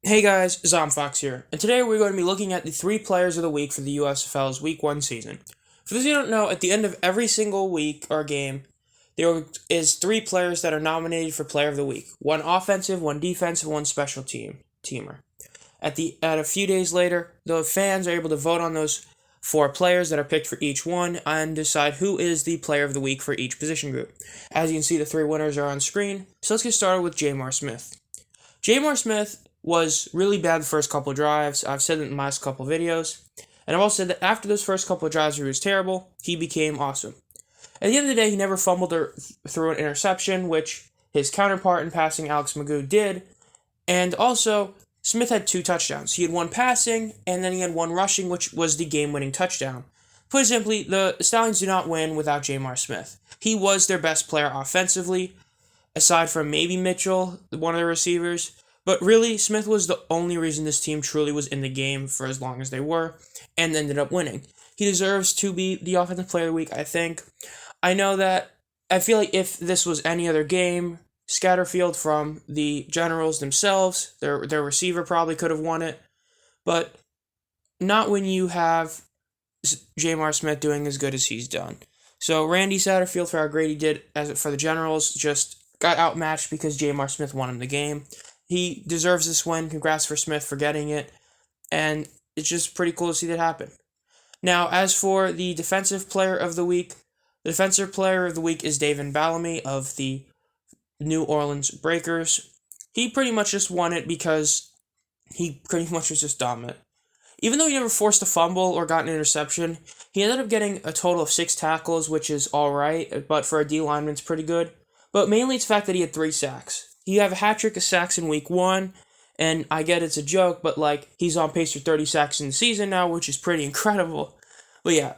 Hey guys, Zomfox here, and today we're going to be looking at the 3 players of the week for the USFL's Week 1 season. For those of you who don't know, at the end of every single week or game, there is 3 players that are nominated for Player of the Week. 1 offensive, 1 defensive, 1 special teamer. At a few days later, the fans are able to vote on those 4 players that are picked for each one and decide who is the Player of the Week for each position group. As you can see, the 3 winners are on screen, so let's get started with Jamar Smith. Jamar Smith was really bad the first couple of drives. I've said it in the last couple of videos. And I've also said that after those first couple of drives where he was terrible, he became awesome. At the end of the day, he never fumbled or threw an interception, which his counterpart in passing, Alex Magoo, did. And also, Smith had 2 touchdowns. He had 1 passing, and then he had 1 rushing, which was the game-winning touchdown. Put it simply, the Stallions do not win without Jamar Smith. He was their best player offensively, aside from maybe Mitchell, one of the receivers. But really, Smith was the only reason this team truly was in the game for as long as they were, and ended up winning. He deserves to be the Offensive Player of the Week, I think. I feel like if this was any other game, Scatterfield from the Generals themselves, their receiver probably could have won it, but not when you have Jamar Smith doing as good as he's done. So Randy Satterfield, for how great he did for the Generals, just got outmatched because Jamar Smith won him the game. He deserves this win. Congrats for Smith for getting it. And it's just pretty cool to see that happen. Now, as for the Defensive Player of the Week, the Defensive Player of the Week is David Bellamy of the New Orleans Breakers. He pretty much just won it because he pretty much was just dominant. Even though he never forced a fumble or got an interception, he ended up getting a total of 6 tackles, which is alright, but for a D lineman, it's pretty good. But mainly it's the fact that he had 3 sacks. He have a hat trick of sacks in week 1, and I get it's a joke, but he's on pace for 30 sacks in the season now, which is pretty incredible. But yeah,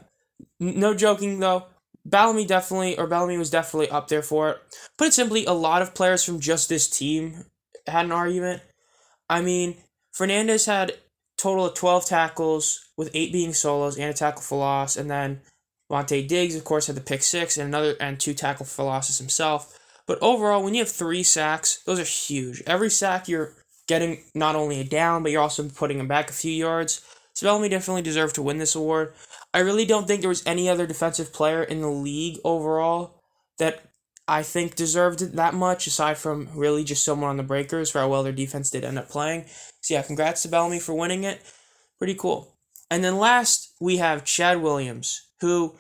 no joking though. Bellamy was definitely up there for it. Put it simply, a lot of players from just this team had an argument. I mean, Fernandez had a total of 12 tackles, with 8 being solos and a tackle for loss, and then Monte Diggs, of course, had the pick 6 and 2 tackle for losses himself. But overall, when you have 3 sacks, those are huge. Every sack, you're getting not only a down, but you're also putting him back a few yards. So Bellamy definitely deserved to win this award. I really don't think there was any other defensive player in the league overall that I think deserved it that much, aside from really just someone on the Breakers for how well their defense did end up playing. So yeah, congrats to Bellamy for winning it. Pretty cool. And then last, we have Chad Williams, who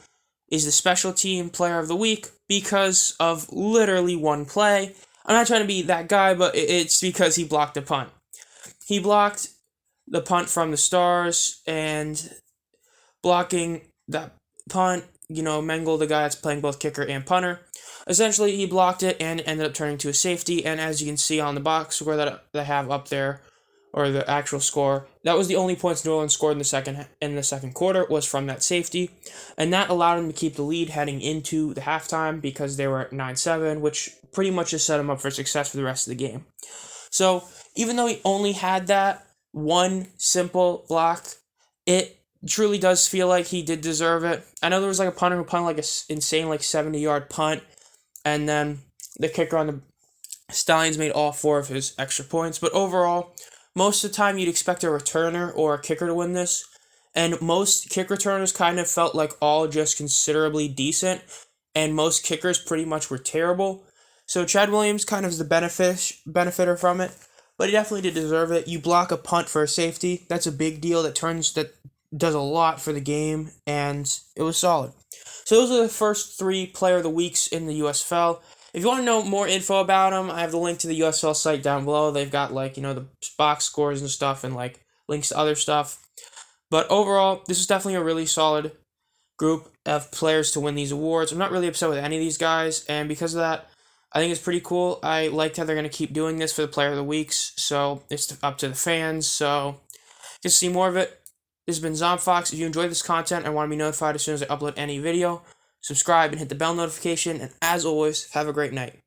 is the Special Team Player of the Week because of literally 1 play. I'm not trying to be that guy, but it's because he blocked a punt. He blocked the punt from the Stars, and blocking that punt, Mengel, the guy that's playing both kicker and punter, essentially he blocked it and ended up turning to a safety. And as you can see on the box score that they have up there, or the actual score, that was the only points New Orleans scored in the second quarter was from that safety, and that allowed them to keep the lead heading into the halftime because they were at 9-7, which pretty much just set him up for success for the rest of the game. So even though he only had that 1 simple block, it truly does feel like he did deserve it. I know there was a punter who punted an insane 70-yard punt, and then the kicker on the Stallions made all 4 of his extra points, but overall, most of the time, you'd expect a returner or a kicker to win this, and most kick returners kind of felt like all just considerably decent, and most kickers pretty much were terrible. So Chad Williams kind of is the benefitter from it, but he definitely did deserve it. You block a punt for a safety, that's a big deal. That does a lot for the game, and it was solid. So those are the first 3 Player of the Weeks in the USFL. If you want to know more info about them, I have the link to the USFL site down below. They've got the box scores and stuff, and links to other stuff. But overall, this is definitely a really solid group of players to win these awards. I'm not really upset with any of these guys, and because of that, I think it's pretty cool. I liked how they're going to keep doing this for the Player of the Weeks, so it's up to the fans. So just see more of it. This has been Zomfox. If you enjoyed this content and want to be notified as soon as I upload any video, subscribe and hit the bell notification, and as always, have a great night.